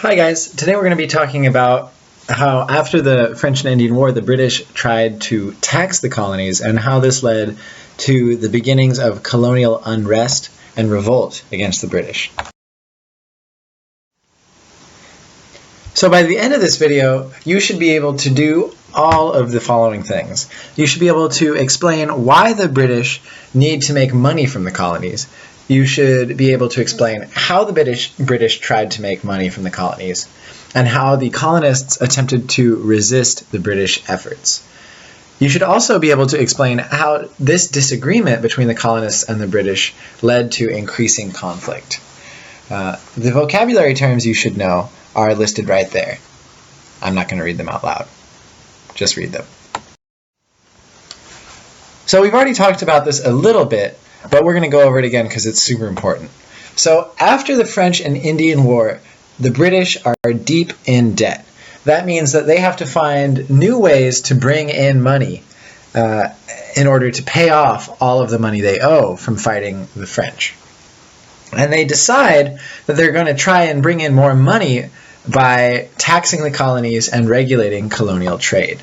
Hi guys, today we're going to be talking about how after the French and Indian War the British tried to tax the colonies and how this led to the beginnings of colonial unrest and revolt against the British. So by the end of this video, you should be able to do all of the following things. You should be able to explain why the British need to make money from the colonies. You should be able to explain how the British tried to make money from the colonies and how the colonists attempted to resist the British efforts. You should also be able to explain how this disagreement between the colonists and the British led to increasing conflict. The vocabulary terms you should know are listed right there. I'm not going to read them out loud. Just read them. So we've already talked about this a little bit, but we're going to go over it again because it's super important. So after the French and Indian War, the British are deep in debt. That means that they have to find new ways to bring in money in order to pay off all of the money they owe from fighting the French. And they decide that they're going to try and bring in more money by taxing the colonies and regulating colonial trade.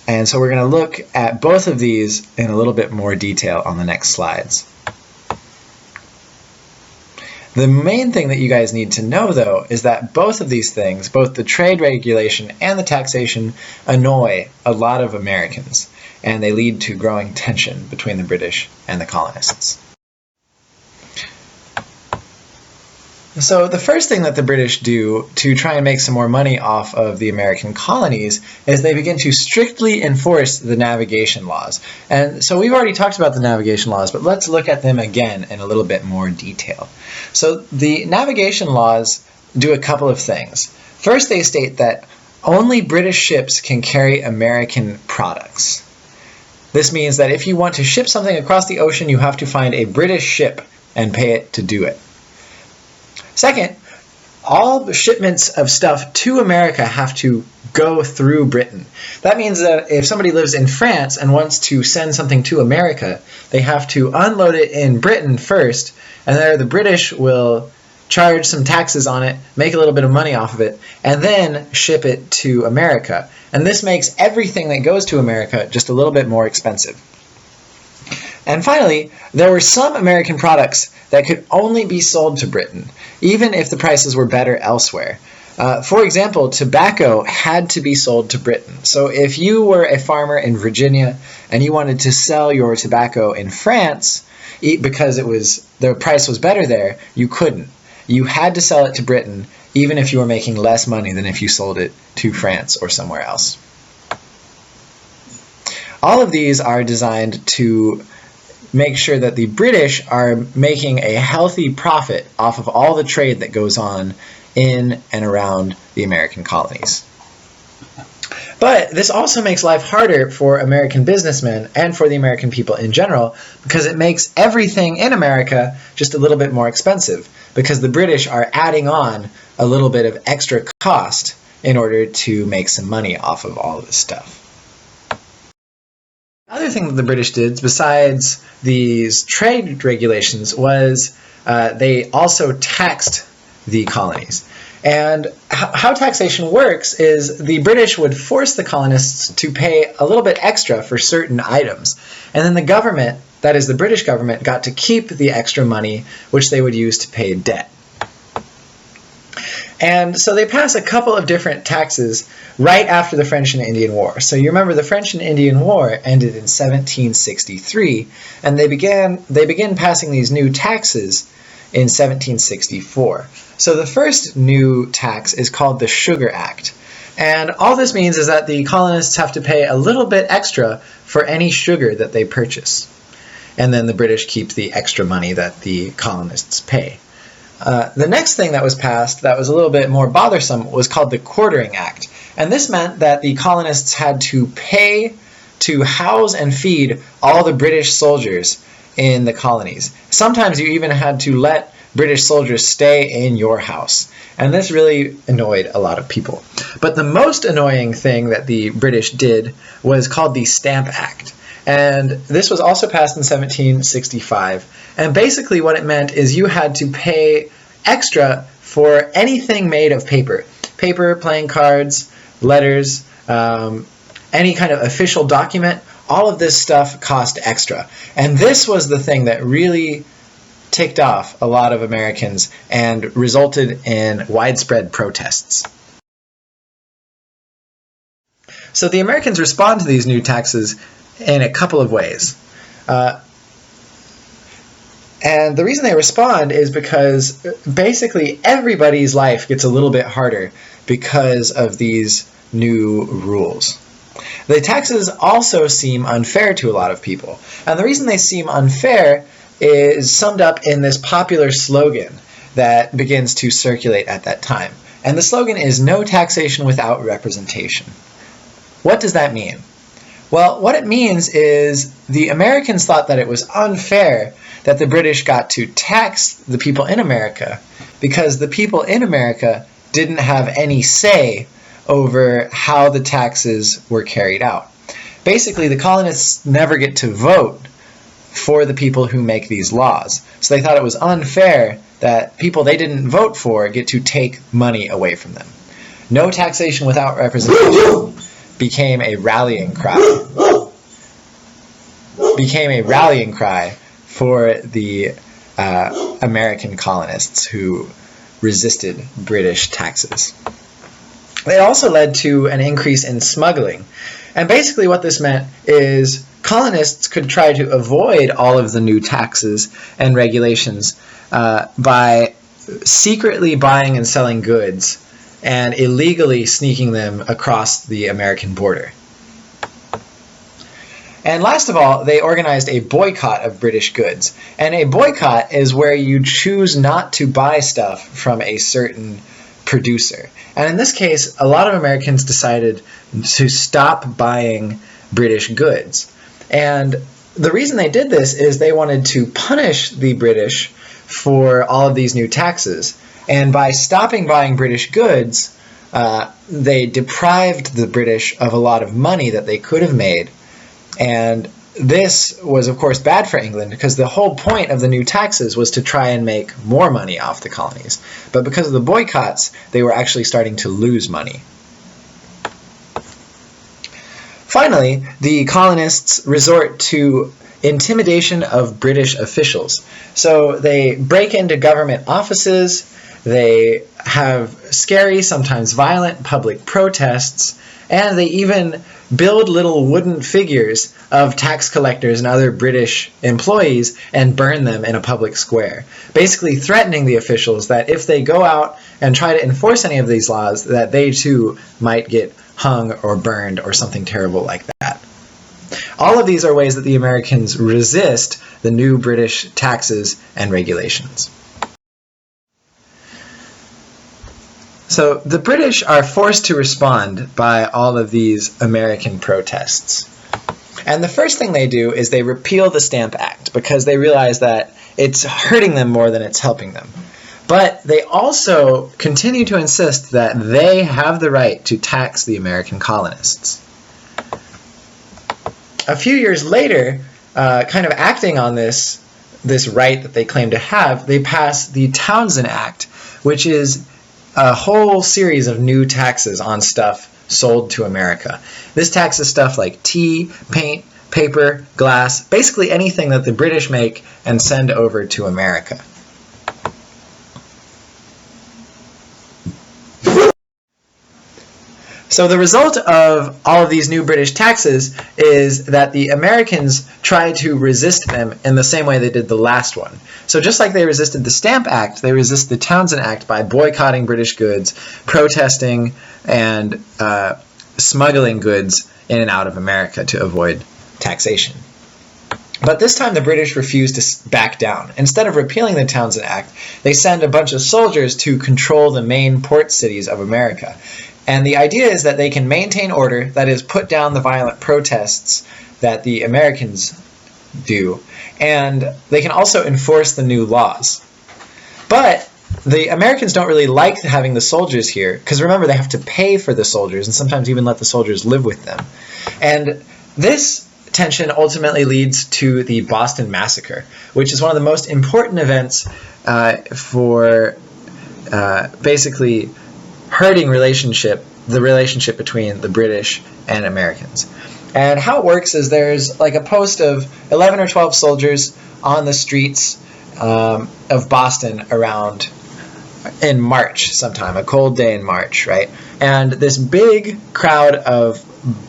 And so we're going to look at both of these in a little bit more detail on the next slides. The main thing that you guys need to know, though, is that both of these things, both the trade regulation and the taxation, annoy a lot of Americans, and they lead to growing tension between the British and the colonists. So the first thing that the British do to try and make some more money off of the American colonies is they begin to strictly enforce the navigation laws. And so we've already talked about the navigation laws, but let's look at them again in a little bit more detail. So the navigation laws do a couple of things. First, they state that only British ships can carry American products. This means that if you want to ship something across the ocean, you have to find a British ship and pay it to do it. Second, all the shipments of stuff to America have to go through Britain. That means that if somebody lives in France and wants to send something to America, they have to unload it in Britain first, and there the British will charge some taxes on it, make a little bit of money off of it, and then ship it to America. And this makes everything that goes to America just a little bit more expensive. And finally, there were some American products that could only be sold to Britain, even if the prices were better elsewhere. For example, tobacco had to be sold to Britain. So if you were a farmer in Virginia and you wanted to sell your tobacco in France because the price was better there, you couldn't. You had to sell it to Britain, even if you were making less money than if you sold it to France or somewhere else. All of these are designed to make sure that the British are making a healthy profit off of all the trade that goes on in and around the American colonies. But this also makes life harder for American businessmen and for the American people in general because it makes everything in America just a little bit more expensive because the British are adding on a little bit of extra cost in order to make some money off of all of this stuff. The other thing that the British did, besides these trade regulations, was they also taxed the colonies. And how taxation works is the British would force the colonists to pay a little bit extra for certain items. And then the government, that is the British government, got to keep the extra money, which they would use to pay debt. And so they pass a couple of different taxes right after the French and Indian War. So you remember the French and Indian War ended in 1763, and they began passing these new taxes in 1764. So the first new tax is called the Sugar Act. And all this means is that the colonists have to pay a little bit extra for any sugar that they purchase. And then the British keep the extra money that the colonists pay. The next thing that was passed that was a little bit more bothersome was called the Quartering Act. And this meant that the colonists had to pay to house and feed all the British soldiers in the colonies. Sometimes you even had to let British soldiers stay in your house. And this really annoyed a lot of people. But the most annoying thing that the British did was called the Stamp Act. And this was also passed in 1765. And basically what it meant is you had to pay extra for anything made of paper. Paper, playing cards, letters, any kind of official document, all of this stuff cost extra. And this was the thing that really ticked off a lot of Americans and resulted in widespread protests. So the Americans respond to these new taxes in a couple of ways. And the reason they respond is because basically everybody's life gets a little bit harder because of these new rules. The taxes also seem unfair to a lot of people. And the reason they seem unfair is summed up in this popular slogan that begins to circulate at that time. And the slogan is "No taxation without representation." What does that mean? Well, what it means is the Americans thought that it was unfair that the British got to tax the people in America because the people in America didn't have any say over how the taxes were carried out. Basically, the colonists never get to vote for the people who make these laws. So they thought it was unfair that people they didn't vote for get to take money away from them. No taxation without representation became a rallying cry. For the American colonists who resisted British taxes. It also led to an increase in smuggling. And basically what this meant is colonists could try to avoid all of the new taxes and regulations by secretly buying and selling goods and illegally sneaking them across the American border. And last of all, they organized a boycott of British goods. And a boycott is where you choose not to buy stuff from a certain producer. And in this case, a lot of Americans decided to stop buying British goods. And the reason they did this is they wanted to punish the British for all of these new taxes. And by stopping buying British goods, they deprived the British of a lot of money that they could have made. And this was, of course, bad for England because the whole point of the new taxes was to try and make more money off the colonies. But because of the boycotts, they were actually starting to lose money. Finally, the colonists resort to intimidation of British officials. So they break into government offices, they have scary, sometimes violent public protests, and they even build little wooden figures of tax collectors and other British employees and burn them in a public square, basically threatening the officials that if they go out and try to enforce any of these laws, that they too might get hung or burned or something terrible like that. All of these are ways that the Americans resist the new British taxes and regulations. So the British are forced to respond by all of these American protests. And the first thing they do is they repeal the Stamp Act because they realize that it's hurting them more than it's helping them. But they also continue to insist that they have the right to tax the American colonists. A few years later, kind of acting on this right that they claim to have, they pass the Townshend Act, which is a whole series of new taxes on stuff sold to America. This taxes stuff like tea, paint, paper, glass, basically anything that the British make and send over to America. So the result of all of these new British taxes is that the Americans try to resist them in the same way they did the last one. So just like they resisted the Stamp Act, they resist the Townshend Act by boycotting British goods, protesting, and smuggling goods in and out of America to avoid taxation. But this time the British refuse to back down. Instead of repealing the Townshend Act, they send a bunch of soldiers to control the main port cities of America. And the idea is that they can maintain order, that is, put down the violent protests that the Americans do, and they can also enforce the new laws. But the Americans don't really like having the soldiers here, because remember, they have to pay for the soldiers and sometimes even let the soldiers live with them. And this tension ultimately leads to the Boston Massacre, which is one of the most important events for basically hurting the relationship between the British and Americans. And how it works is there's like a post of 11 or 12 soldiers on the streets of Boston around in March sometime, a cold day in March, right? And this big crowd of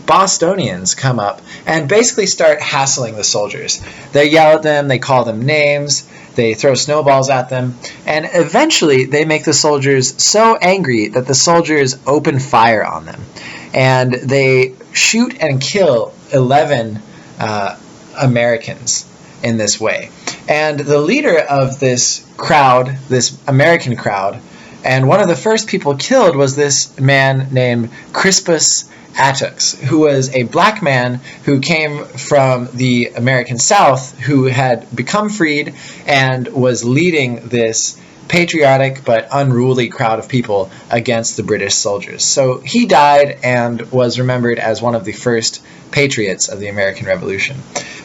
Bostonians come up and basically start hassling the soldiers. They yell at them, they call them names, they throw snowballs at them, and eventually they make the soldiers so angry that the soldiers open fire on them. And they shoot and kill 11 Americans in this way. And the leader of this crowd, this American crowd, and one of the first people killed was this man named Crispus Attucks, who was a black man who came from the American South, who had become freed and was leading this patriotic but unruly crowd of people against the British soldiers. So he died and was remembered as one of the first patriots of the American Revolution.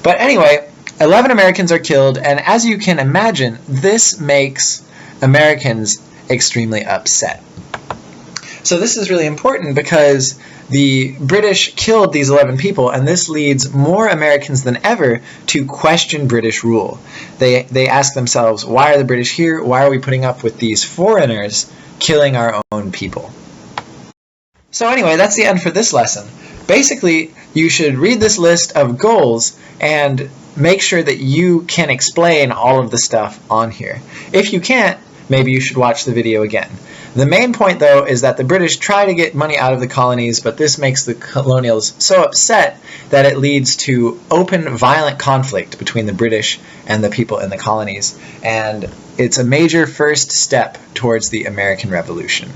But anyway, 11 Americans are killed, and as you can imagine, this makes Americans extremely upset. So this is really important because the British killed these 11 people, and this leads more Americans than ever to question British rule. They ask themselves, why are the British here? Why are we putting up with these foreigners killing our own people? So anyway, that's the end for this lesson. Basically, you should read this list of goals and make sure that you can explain all of the stuff on here. If you can't, maybe you should watch the video again. The main point, though, is that the British try to get money out of the colonies, but this makes the colonials so upset that it leads to open, violent conflict between the British and the people in the colonies. And it's a major first step towards the American Revolution.